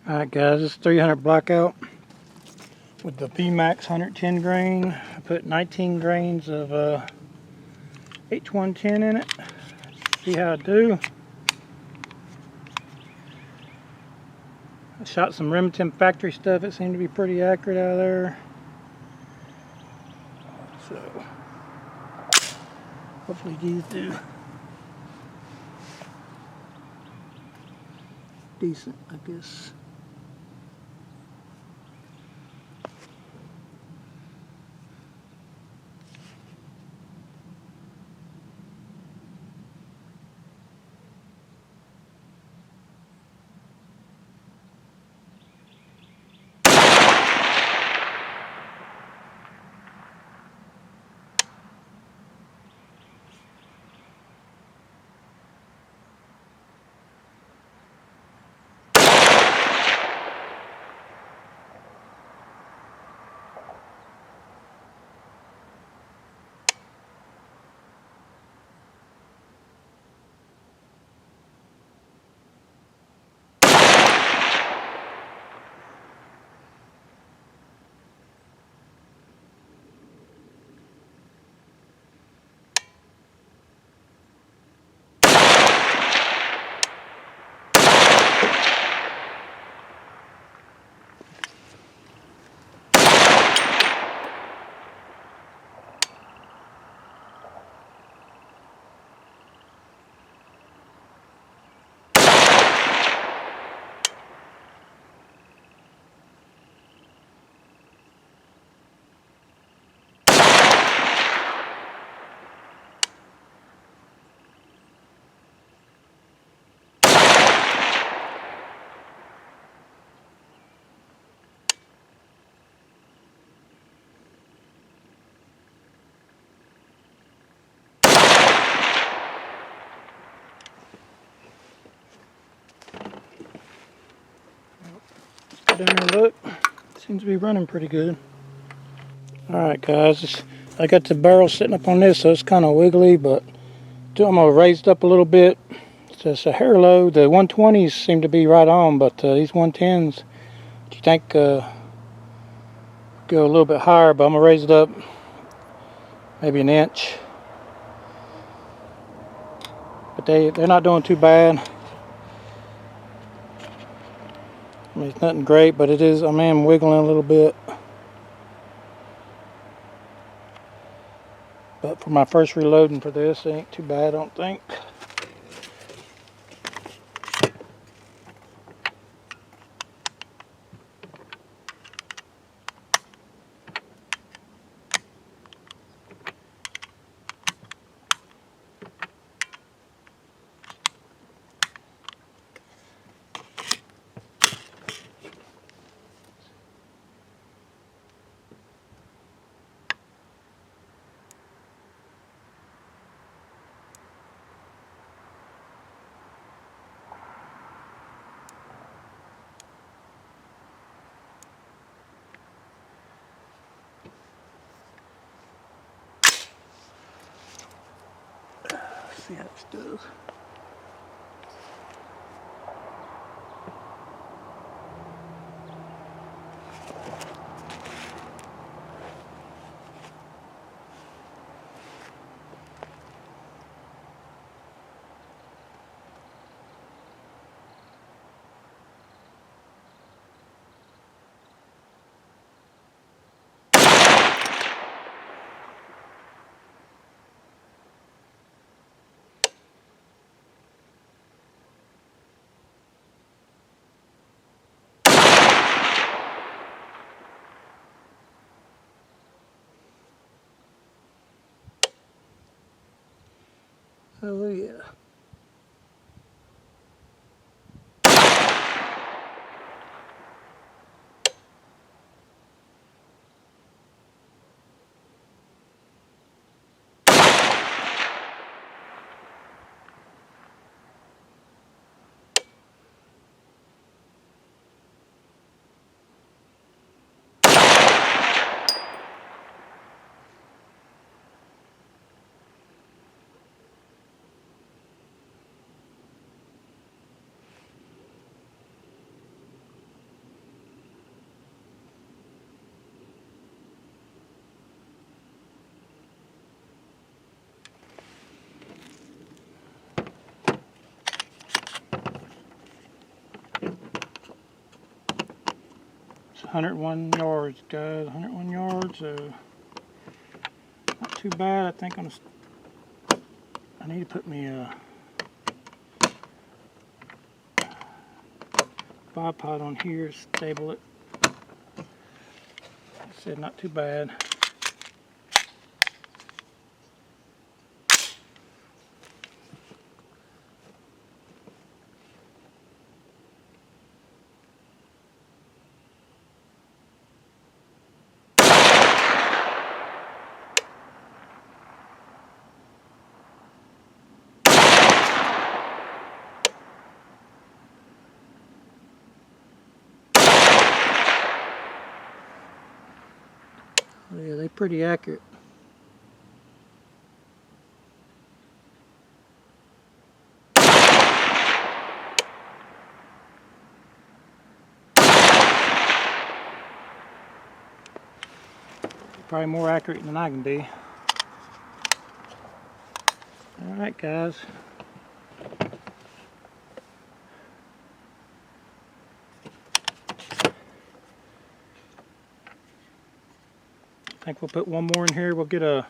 Alright guys, this is 300 Blackout with the VMax 110 grain. I put 19 grains of H110 in it. See how I do. I shot some Remington factory stuff. It seemed to be pretty accurate out of there. So hopefully these do decent, I guess. Go down there and look. Seems to be running pretty good. Alright guys, I got the barrel sitting up on this, so it's kind of wiggly, but I'm going to raise it up a little bit. It's just a hair low. The 120s seem to be right on, but these 110s, you think go a little bit higher, but I'm going to raise it up maybe an inch. But they're not doing too bad. I mean, it's nothing great, but it is, I am wiggling a little bit. But for my first reloading for this, it ain't too bad, I don't think. See how this does. Oh yeah. 101 yards, guys. 101 yards. Not too bad. I think I need to put me a bipod on here to stable it. Like I said, not too bad. Yeah, they're pretty accurate. Probably more accurate than I can be. Alright, guys. I think we'll put one more in here. We'll get a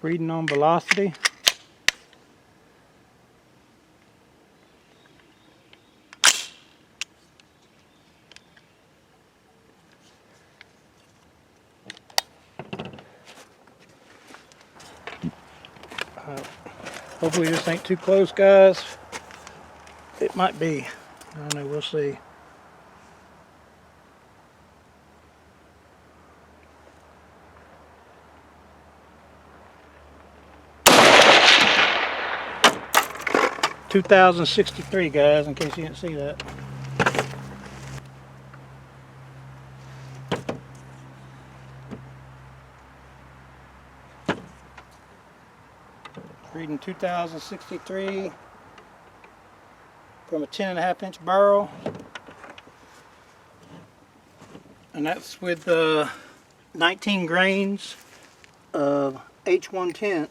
reading on velocity. Hopefully this ain't too close, guys. It might be. I don't know, we'll see. $2,063, guys, in case you didn't see that. Reading 2,063 from a 10.5-inch barrel. And that's with 19 grains of H110.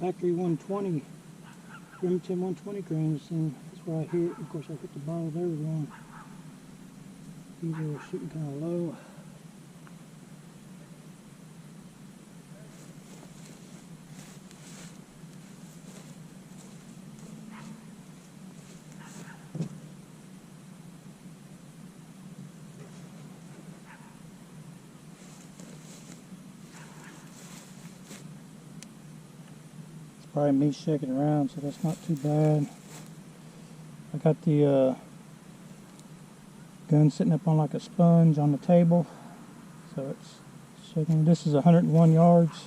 Factory 120, Remington 120 grains, and that's where I hit. Of course, I hit the bottom of everyone. These are shooting kind of low. Probably me shaking around, so that's not too bad. I got the gun sitting up on like a sponge on the table, so it's shaking. This is 101 yards.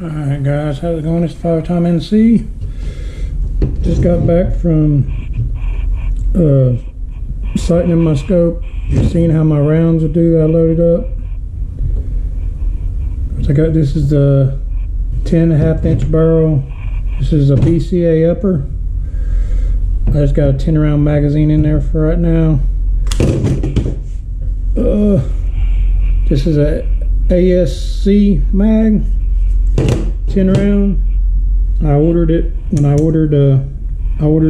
Alright guys, how's it going? It's fathertimenc. Just got back from sighting in my scope. You're seeing how my rounds will do that I loaded up. So this is the 10.5 inch barrel. This is a BCA upper. I just got a 10 round magazine in there for right now. This is a ASC mag, 10 round. I ordered it when I ordered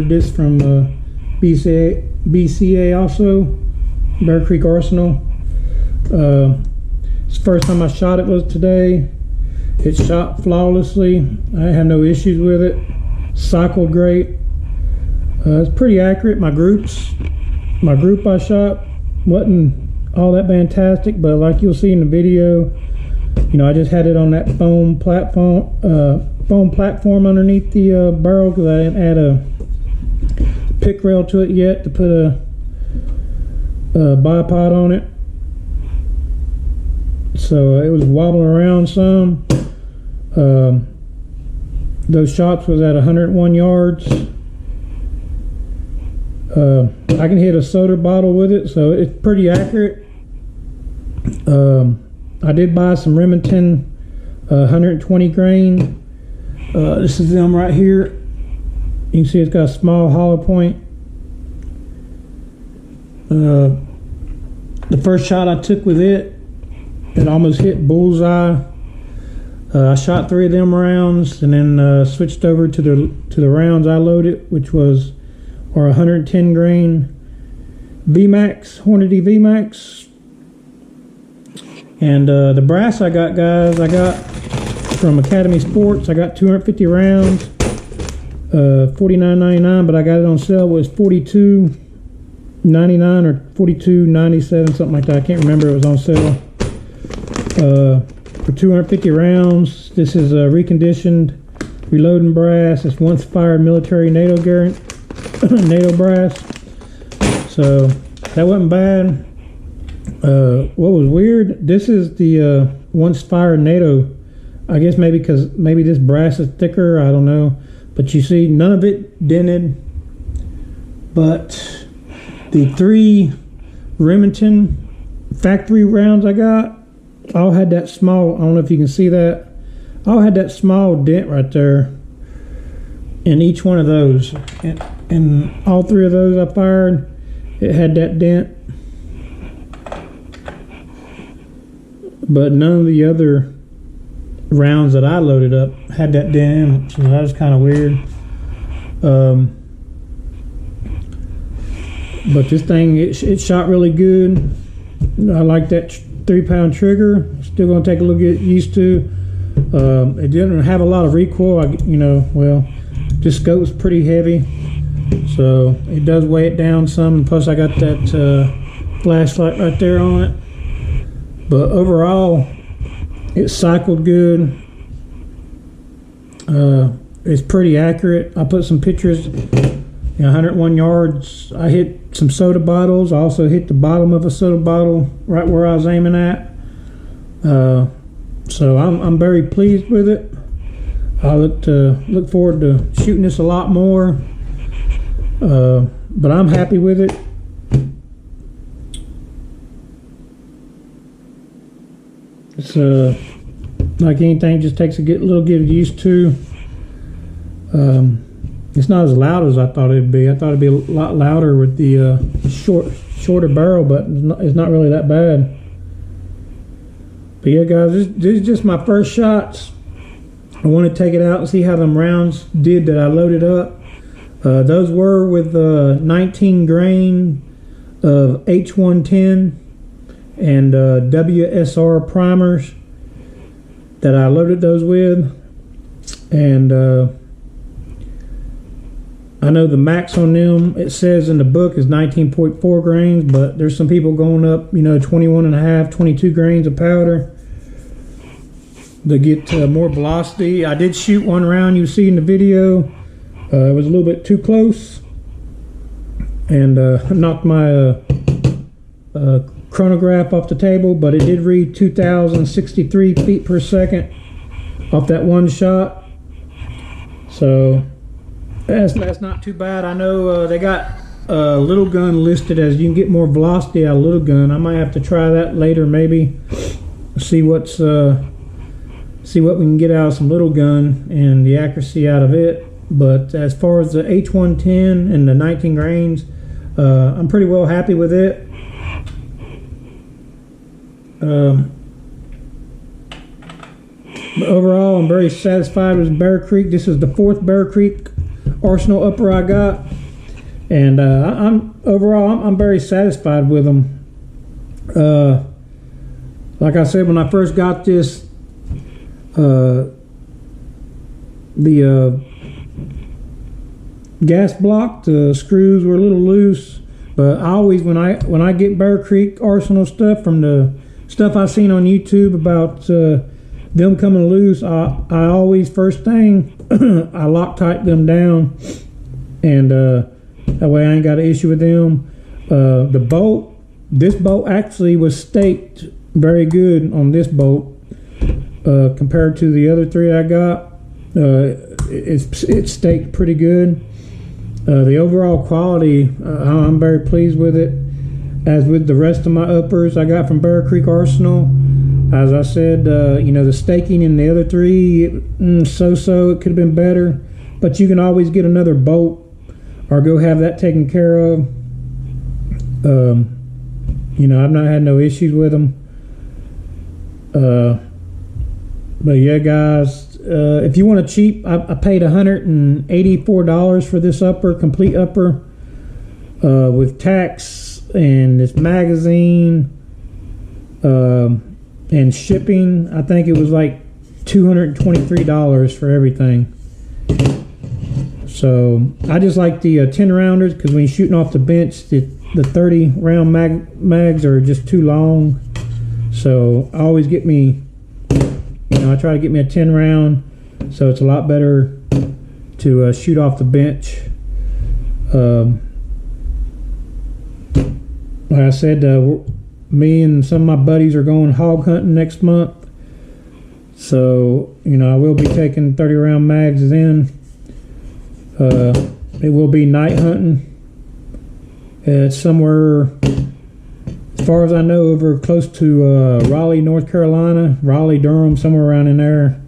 this from BCA also, Bear Creek Arsenal. It's the first time I shot it was today. It shot flawlessly. I had no issues with it. Cycled great. It's pretty accurate. My group I shot wasn't all that fantastic, but like you'll see in the video, you know, I just had it on that foam platform underneath the barrel because I didn't add a pick rail to it yet to put a bipod on it. So it was wobbling around some. Those shots was at 101 yards. I can hit a soda bottle with it, so it's pretty accurate. I did buy some Remington 120 grain. This is them right here. You can see it's got a small hollow point. The first shot I took with it almost hit bullseye. I shot 3 of them rounds and then switched over to the rounds I loaded, which was our 110 grain VMax, Hornady VMax. And the brass I got, guys, I got from Academy Sports. I got 250 rounds, $49.99, but I got it on sale. It was $42.99 or $42.97, something like that. I can't remember. It was on sale for 250 rounds. This is a reconditioned reloading brass. It's once fired military NATO brass. So that wasn't bad. What was weird, this is the once fired NATO. I guess maybe because maybe this brass is thicker, I don't know, but you see none of it dented. But the 3 Remington factory rounds I got all had that small, I don't know if you can see that, all had that small dent right there in each one of those, and all 3 of those I fired, it had that dent. But none of the other rounds that I loaded up had that dent in, so that was kind of weird. But this thing, it shot really good. I like that 3-pound trigger. Still going to take a little get used to. It didn't have a lot of recoil. Well, this scope's pretty heavy, so it does weigh it down some. Plus, I got that flashlight right there on it. But overall, it cycled good. It's pretty accurate. I put some pictures. 101 yards. I hit some soda bottles. I also hit the bottom of a soda bottle right where I was aiming at. So I'm very pleased with it. I look forward to shooting this a lot more. But I'm happy with it. It's like anything, just takes a little get used to. It's not as loud as I thought it'd be. I thought it'd be a lot louder with the shorter barrel, but it's not really that bad. But yeah, guys, this is just my first shots. I want to take it out and see how them rounds did that I loaded up. Those were with 19 grain of H110 and WSR primers that I loaded those with. And I know the max on them, it says in the book, is 19.4 grains, but there's some people going up, 21.5, 22 grains of powder to get more velocity. I did shoot one round you see in the video. It was a little bit too close and knocked my chronograph off the table, but it did read 2,063 feet per second off that one shot. So that's not too bad. I know they got a little gun listed as you can get more velocity out of little gun. I might have to try that later, maybe see what we can get out of some little gun and the accuracy out of it. But as far as the H110 and the 19 grains, I'm pretty well happy with it. But overall, I'm very satisfied with Bear Creek. This is the 4th Bear Creek Arsenal upper I got, and I'm very satisfied with them. Like I said, when I first got this, the gas block, the screws were a little loose, but I always, when I get Bear Creek Arsenal stuff from the stuff I've seen on YouTube about them coming loose, I always, first thing, I Loctite them down, and that way I ain't got an issue with them. This bolt actually was staked very good on this bolt compared to the other 3 I got. It's staked pretty good. The overall quality, I'm very pleased with it. As with the rest of my uppers I got from Bear Creek Arsenal, as I said, the staking in the other 3, so-so. It could have been better, but you can always get another bolt or go have that taken care of. I've not had no issues with them. But yeah, guys, if you want a cheap, I paid $184 for this upper, complete upper, with tax and this magazine and shipping. I think it was like $223 for everything. So I just like the 10 rounders, because when you're shooting off the bench, the 30 round mags are just too long. So I always get me, I try to get me a 10 round, so it's a lot better to shoot off the bench. Like I said, me and some of my buddies are going hog hunting next month, so I will be taking 30 round mags then. It will be night hunting. It's somewhere, as far as I know, over close to Raleigh, North Carolina, Raleigh, Durham, somewhere around in there.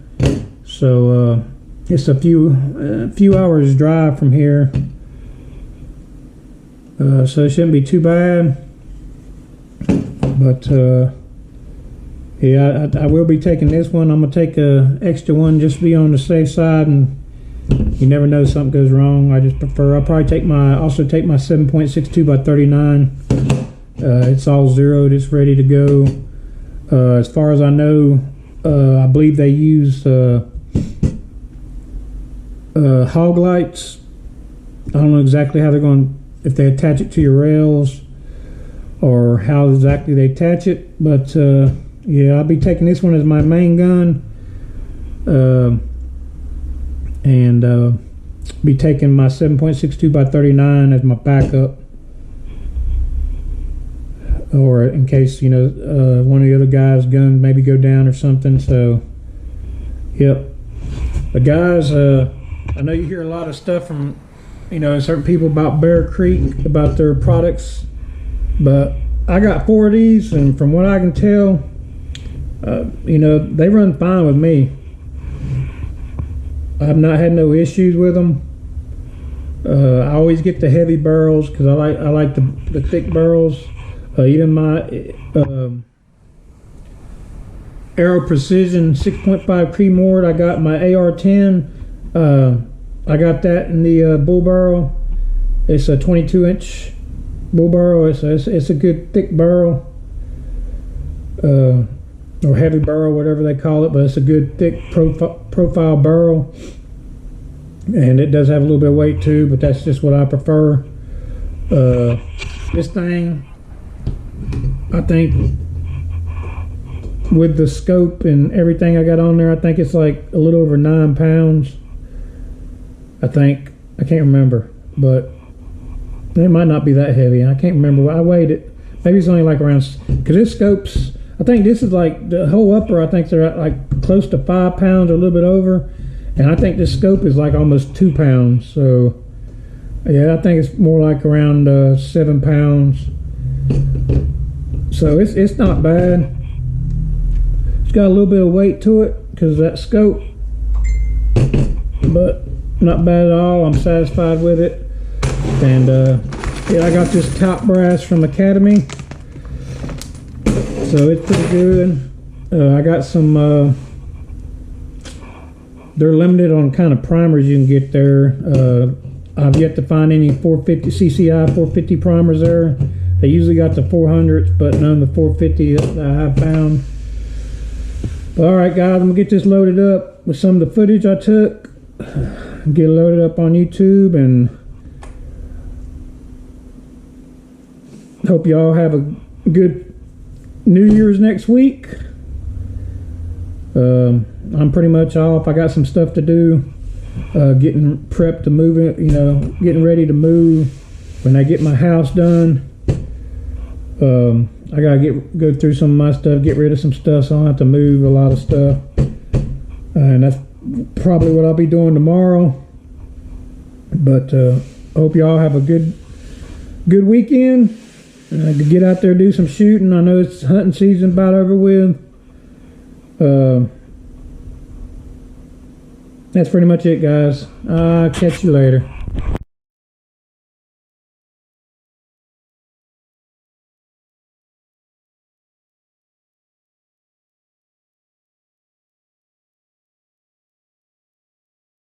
So it's a few hours drive from here, so it shouldn't be too bad. But yeah, I will be taking this one. I'm gonna take a extra one just to be on the safe side, and you never know, something goes wrong. I just prefer, I'll probably take my 7.62 by 39. It's all zeroed, it's ready to go. As far as I know, I believe they use hog lights. I don't know exactly how they're going, if they attach it to your rails or how exactly they attach it, but yeah, I'll be taking this one as my main gun, and be taking my 7.62 by 39 as my backup, or in case one of the other guys' gun maybe go down or something. So yep. But guys, I know you hear a lot of stuff from certain people about Bear Creek, about their products, but I got 4 of these, and from what I can tell, they run fine with me. I've not had no issues with them. I always get the heavy barrels because I like the thick barrels. Even my Aero Precision 6.5 Cremord, I got my AR-10. I got that in the bull barrel. It's a 22-inch bull barrel. It's a good thick barrel, or heavy barrel, whatever they call it, but it's a good thick profile barrel, and it does have a little bit of weight too, but that's just what I prefer. This thing, I think, with the scope and everything I got on there, I think it's like a little over 9 pounds. I think, I can't remember, but it might not be that heavy. I can't remember. I weighed it. Maybe it's only like around, because this scope's I think this is like the whole upper. I think they're at like close to 5 pounds or a little bit over, and I think this scope is like almost 2 pounds. So yeah, I think it's more like around 7 pounds. So it's not bad. It's got a little bit of weight to it because of that scope, but not bad at all. I'm satisfied with it. And yeah, I got this top brass from Academy, so it's pretty good. I got some they're limited on kind of primers you can get there. I've yet to find any 450 CCI 450 primers there. They usually got the 400s, but none of the 450 that I have found. But all right, guys, I'm gonna get this loaded up with some of the footage I took, get it loaded up on YouTube, and hope y'all have a good New Year's next week. I'm pretty much off. I got some stuff to do, getting prepped to move it, you know, getting ready to move when I get my house done. I gotta go through some of my stuff, get rid of some stuff, so I don't have to move a lot of stuff, and that's probably what I'll be doing tomorrow. But hope y'all have a good weekend. Get out there, do some shooting. I know it's hunting season about over with. That's pretty much it, guys. I'll catch you later.